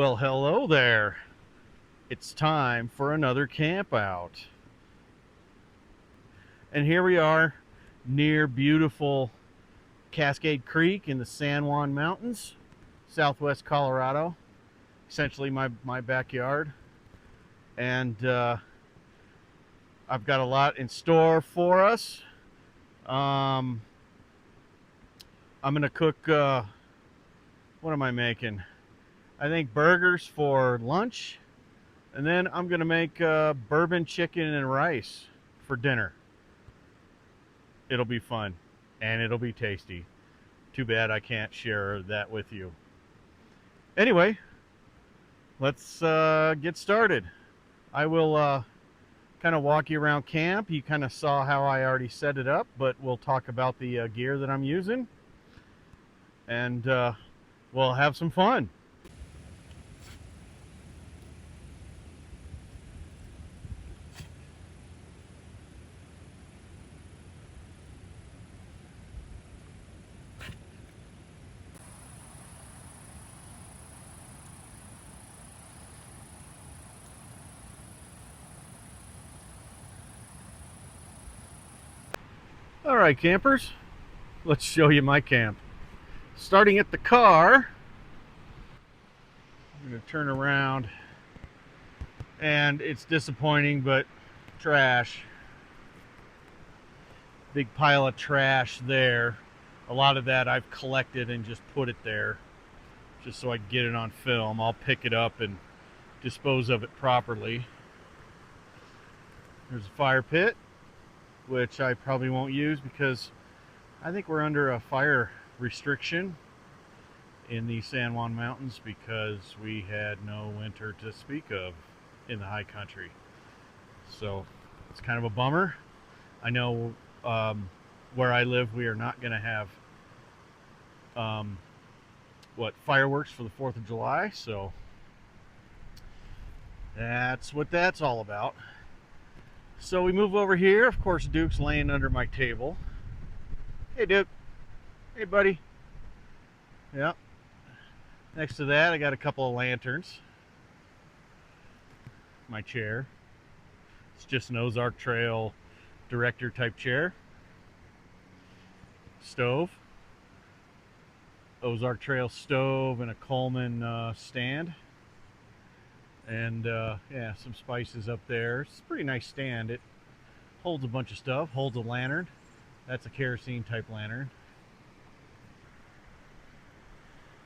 Well, hello there. It's time for another camp out. And here we are near beautiful Cascade Creek in the San Juan Mountains, southwest Colorado, essentially my backyard. And I've got a lot in store for us. Um, I'm going to cook, what am I making? I think burgers for lunch. And then I'm going to make bourbon chicken and rice for dinner. It'll be fun and it'll be tasty. Too bad I can't share that with you. Anyway, let's get started. I will kind of walk you around camp. You kind of saw how I already set it up, but we'll talk about the gear that I'm using and we'll have some fun. All right, campers, let's show you my camp. Starting at the car, I'm going to turn around, and it's disappointing, but trash. Big pile of trash there. A lot of that I've collected and just put it there just so I can get it on film. I'll pick it up and dispose of it properly. There's a fire pit, which I probably won't use because I think we're under a fire restriction in the San Juan Mountains because we had no winter to speak of in the high country. So it's kind of a bummer. I know where I live, we are not going to have fireworks for the 4th of July, so that's what that's all about. So we move over here. Of course, Duke's laying under my table. Hey, Duke. Hey, buddy. Yep. Next to that, I got a couple of lanterns. My chair. It's just an Ozark Trail director type chair. Stove. Ozark Trail stove and a Coleman stand. And yeah, some spices up there. It's a pretty nice stand. It holds a bunch of stuff. Holds a lantern. That's a kerosene type lantern.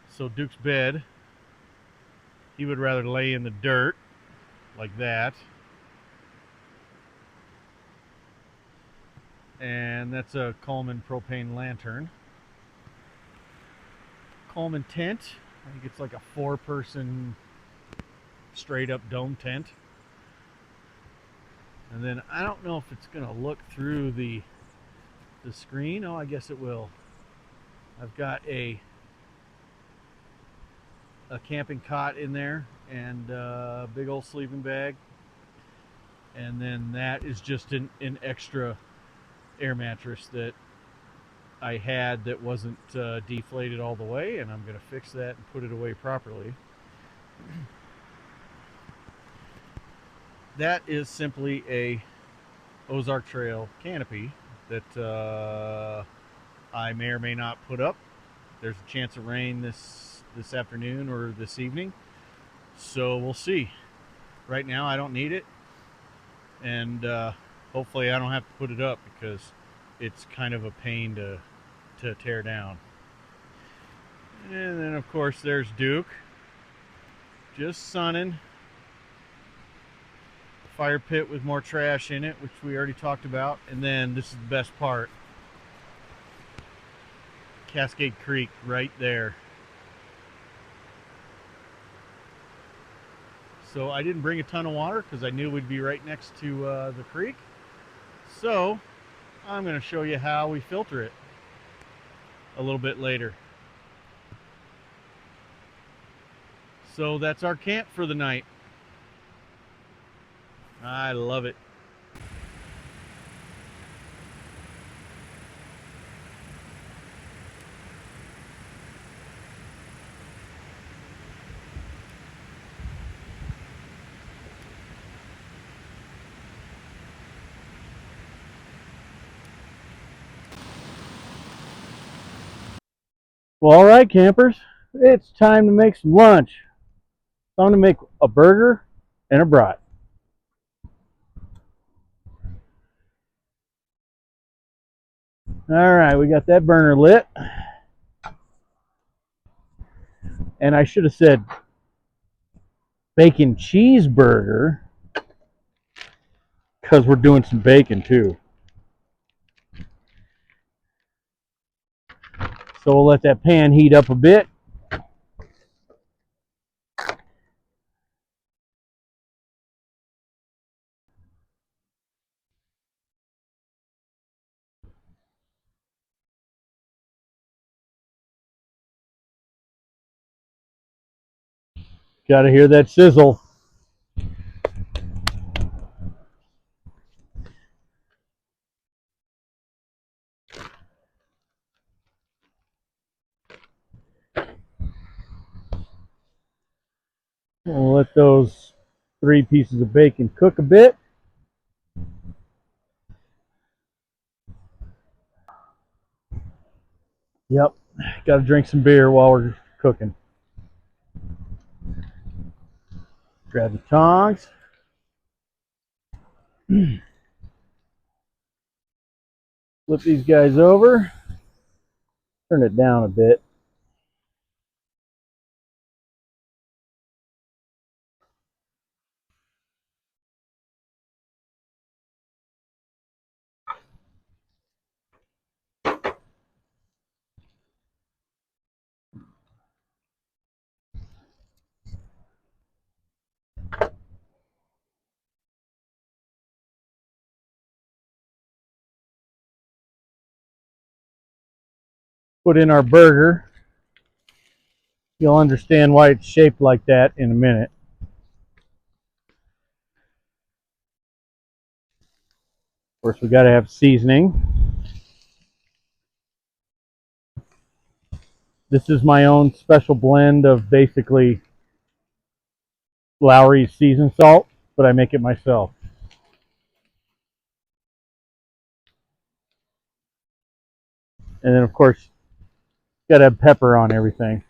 So Duke's bed, he would rather lay in the dirt like that. And that's a Coleman propane lantern. Coleman tent. I think it's like a 4-person straight up dome tent. And then I don't know if it's gonna look through the screen. Oh, I guess it will. I've got a camping cot in there and a big old sleeping bag. And then that is just an extra air mattress that I had that wasn't deflated all the way, and I'm going to fix that and put it away properly. That is simply a Ozark Trail canopy that I may or may not put up. There's a chance of rain this afternoon or this evening, so we'll see. Right now I don't need it, and hopefully I don't have to put it up because it's kind of a pain to tear down. And then of course there's Duke, just sunning. Fire pit with more trash in it, which we already talked about. And then this is the best part. Cascade Creek right there. So I didn't bring a ton of water because I knew we'd be right next to the creek. So I'm going to show you how we filter it a little bit later. So that's our camp for the night. I love it. Well, all right, campers. It's time to make some lunch. So I'm going to make a burger and a brat. All right, we got that burner lit. And I should have said bacon cheeseburger because we're doing some bacon too. So we'll let that pan heat up a bit. Got to hear that sizzle. We'll let those 3 pieces of bacon cook a bit. Yep, got to drink some beer while we're cooking. Grab the tongs. Flip these guys over. Turn it down a bit. Put in our burger. You'll understand why it's shaped like that in a minute. Of course, we got to have seasoning. This is my own special blend of basically Lowry's seasoned salt, but I make it myself. And then, of course, got to have pepper on everything.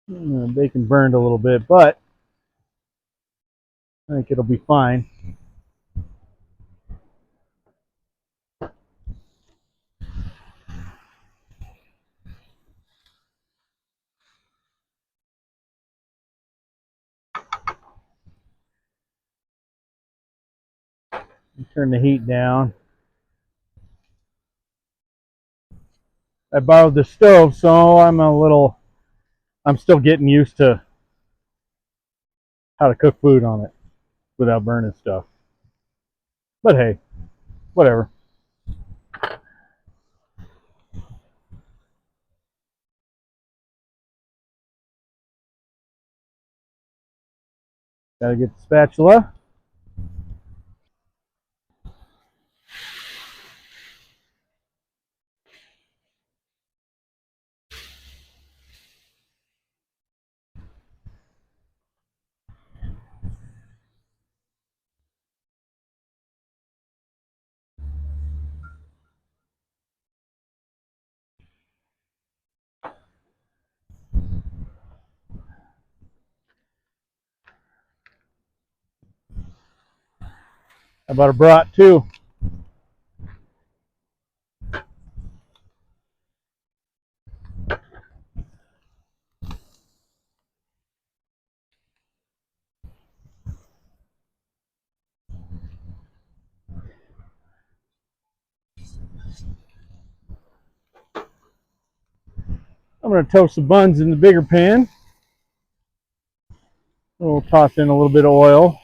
Bacon burned a little bit, but I think it'll be fine. Turn the heat down. I borrowed the stove, so I'm still getting used to how to cook food on it without burning stuff. But hey, whatever. Gotta get the spatula. How about a brat too? I'm going to toast the buns in the bigger pan. We'll toss in a little bit of oil.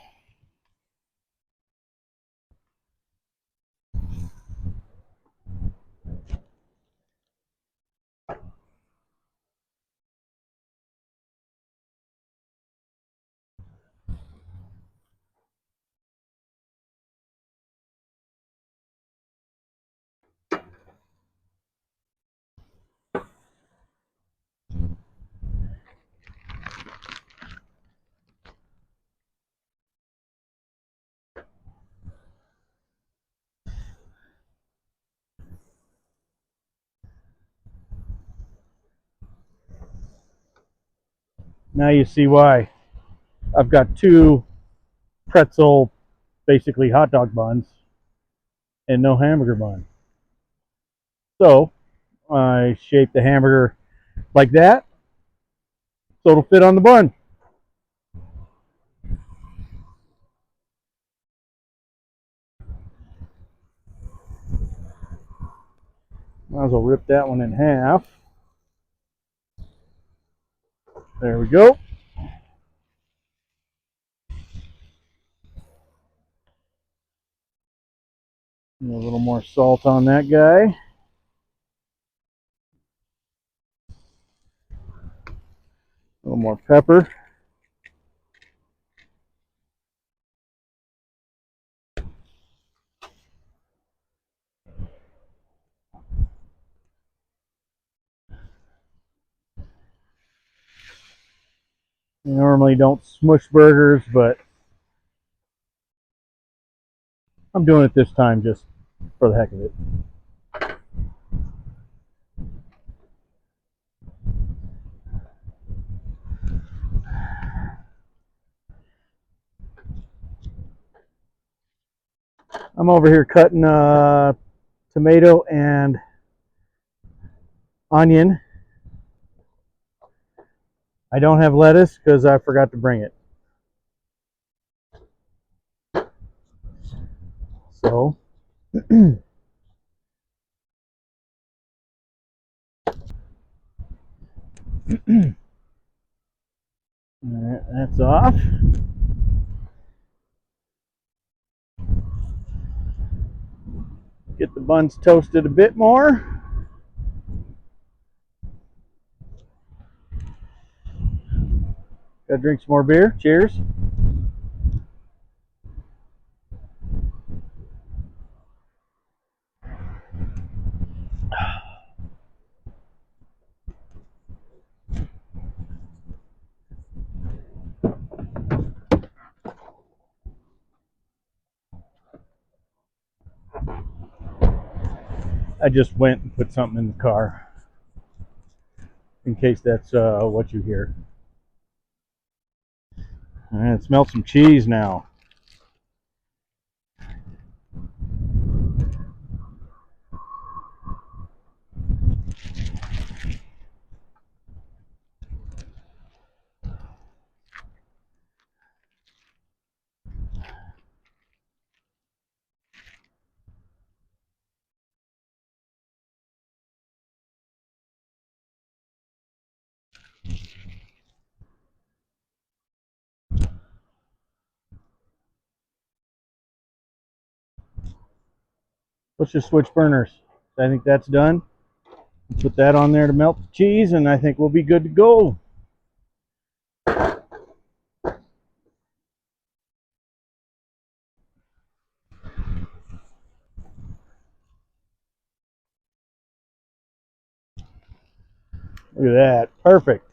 Now you see why I've got two pretzel, basically hot dog buns, and no hamburger bun. So I shaped the hamburger like that so it'll fit on the bun. Might as well rip that one in half. There we go. A little more salt on that guy. A little more pepper. I normally don't smush burgers, but I'm doing it this time just for the heck of it. I'm over here cutting tomato and onion. I don't have lettuce because I forgot to bring it. So, that's off. Get the buns toasted a bit more. Gotta drink some more beer. Cheers. I just went and put something in the car in case that's what you hear. All right, let's melt some cheese now. Let's just switch burners. I think that's done. Put that on there to melt the cheese, and I think we'll be good to go. Look at that. Perfect.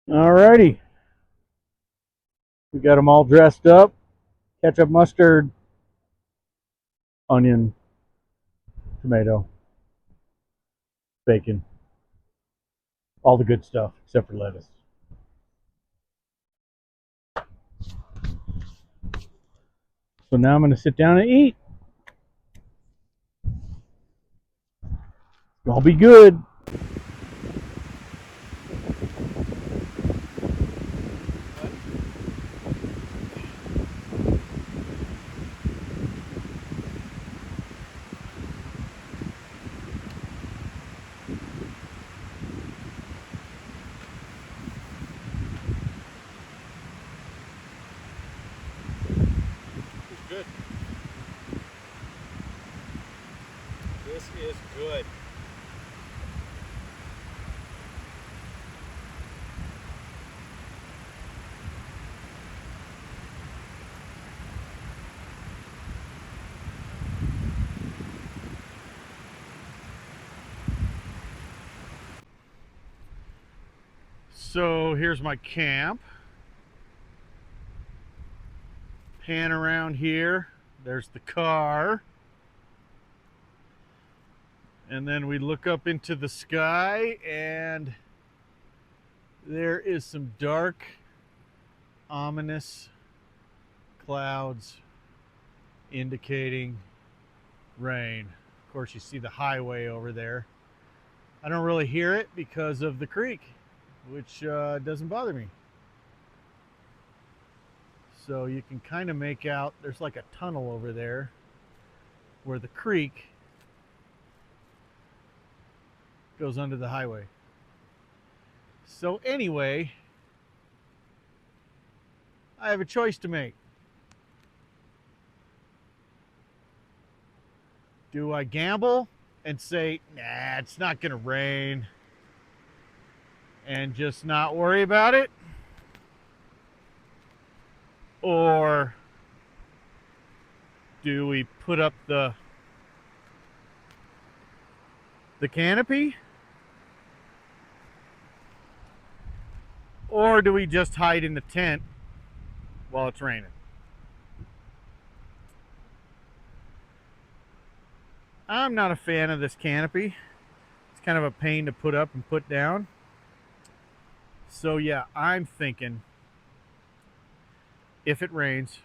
Alrighty. We got them all dressed up. Ketchup, mustard, onion, tomato, bacon. All the good stuff except for lettuce. So now I'm going to sit down and eat. It's going to be good. Good. This is good. So here's my camp. Pan around here. There's the car. And then we look up into the sky, and there is some dark, ominous clouds indicating rain. Of course, you see the highway over there. I don't really hear it because of the creek, which doesn't bother me. So you can kind of make out there's like a tunnel over there where the creek goes under the highway. So anyway, I have a choice to make. Do I gamble and say, nah, it's not gonna rain, and just not worry about it? Or do we put up the canopy? Or do we just hide in the tent while it's raining? I'm not a fan of this canopy. It's kind of a pain to put up and put down. So yeah, I'm thinking if it rains,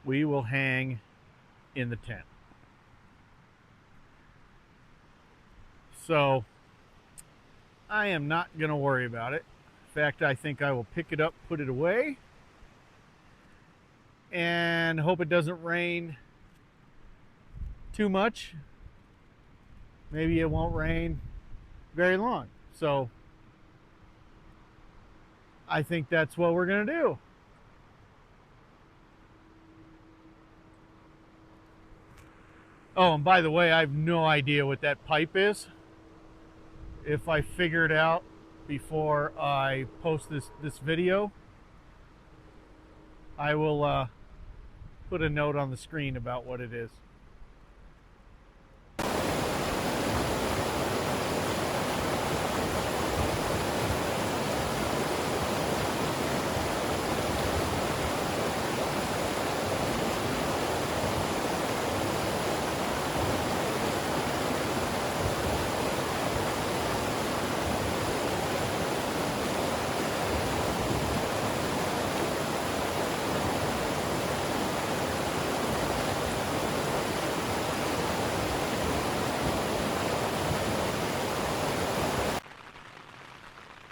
we will hang in the tent. So I am not going to worry about it. In fact, I think I will pick it up, put it away, and hope it doesn't rain too much. Maybe it won't rain very long. So I think that's what we're going to do. Oh, and by the way, I have no idea what that pipe is. If I figure it out before I post this video, I will put a note on the screen about what it is.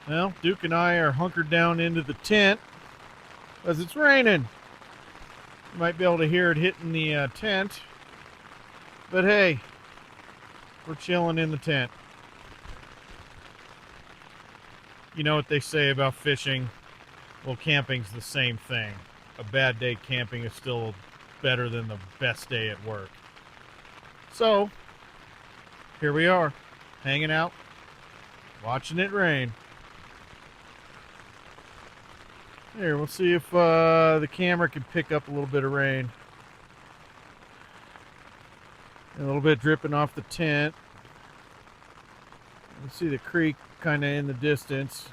Well, Duke and I are hunkered down into the tent because it's raining. You might be able to hear it hitting the tent, but hey, we're chilling in the tent. You know what they say about fishing? Well, camping's the same thing. A bad day camping is still better than the best day at work. So, here we are, hanging out, watching it rain. Here, we'll see if the camera can pick up a little bit of rain. A little bit dripping off the tent. You can see the creek kind of in the distance.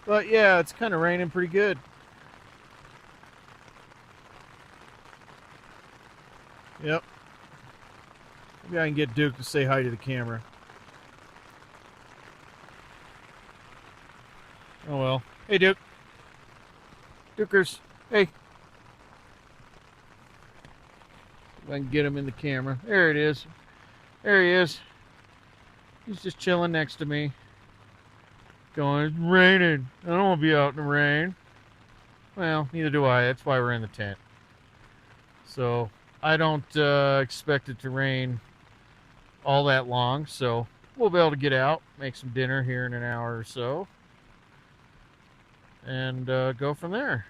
But yeah, it's kind of raining pretty good. Yep. Maybe I can get Duke to say hi to the camera. Oh well. Hey, Duke. Dukers. Hey. If I can get him in the camera. There it is. There he is. He's just chilling next to me. Going, it's raining. I don't want to be out in the rain. Well, neither do I. That's why we're in the tent. So, I don't expect it to rain all that long. So, we'll be able to get out, make some dinner here in an hour or so, and go from there.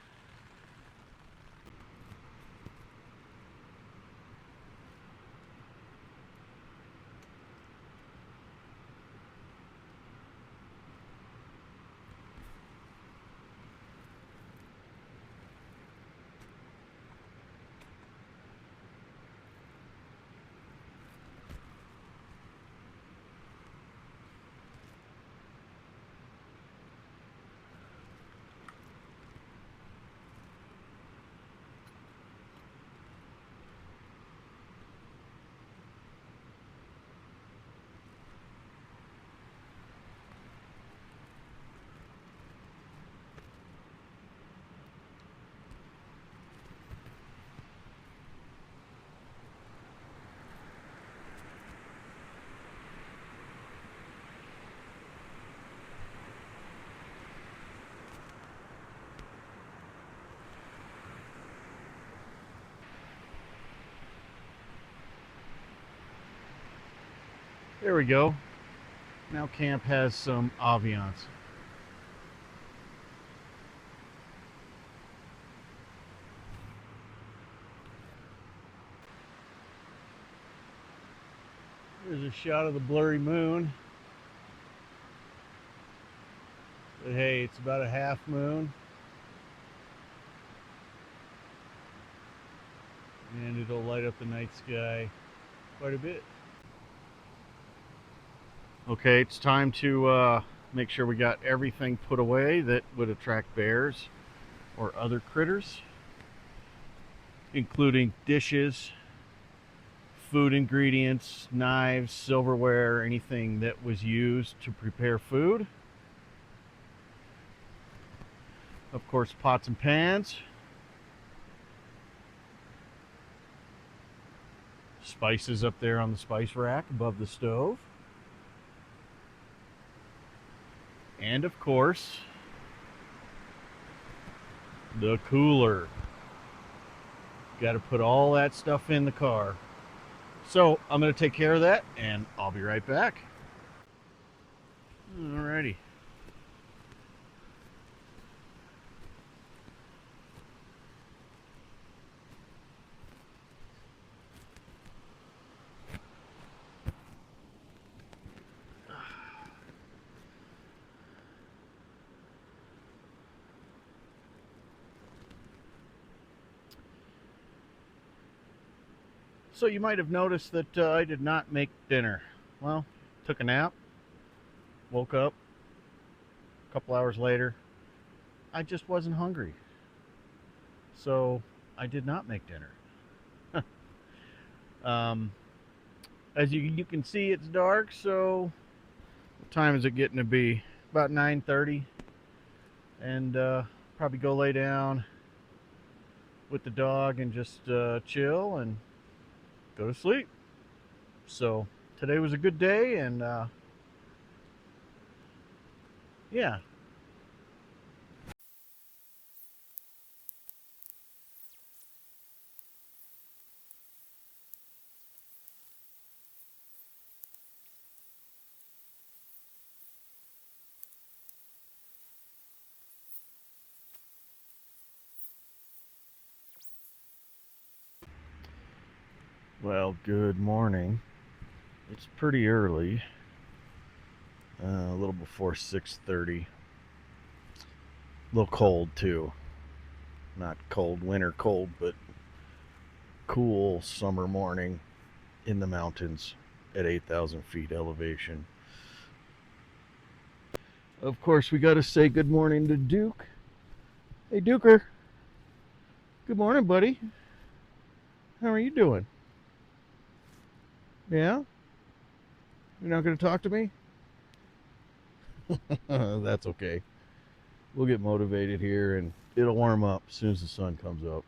There we go. Now camp has some ambiance. Here's a shot of the blurry moon. But hey, it's about a half moon. And it'll light up the night sky quite a bit. Okay, it's time to make sure we got everything put away that would attract bears or other critters, including dishes, food ingredients, knives, silverware, anything that was used to prepare food. Of course, pots and pans, spices up there on the spice rack above the stove, and of course, the cooler. Got to put all that stuff in the car. So I'm going to take care of that and I'll be right back. Alrighty. So you might have noticed that I did not make dinner. Well, took a nap, woke up a couple hours later. I just wasn't hungry. So I did not make dinner. um, as you can see, it's dark, so what time is it getting to be? About 9:30. And probably go lay down with the dog and just chill and go to sleep. So today was a good day, and yeah. Well, good morning. It's pretty early, a little before 6:30. A little cold too. Not cold winter cold, but cool summer morning in the mountains at 8,000 feet elevation. Of course, we got to say good morning to Duke. Hey, Duker. Good morning, buddy. How are you doing? Yeah? You're not going to talk to me? That's okay. We'll get motivated here and it'll warm up as soon as the sun comes up.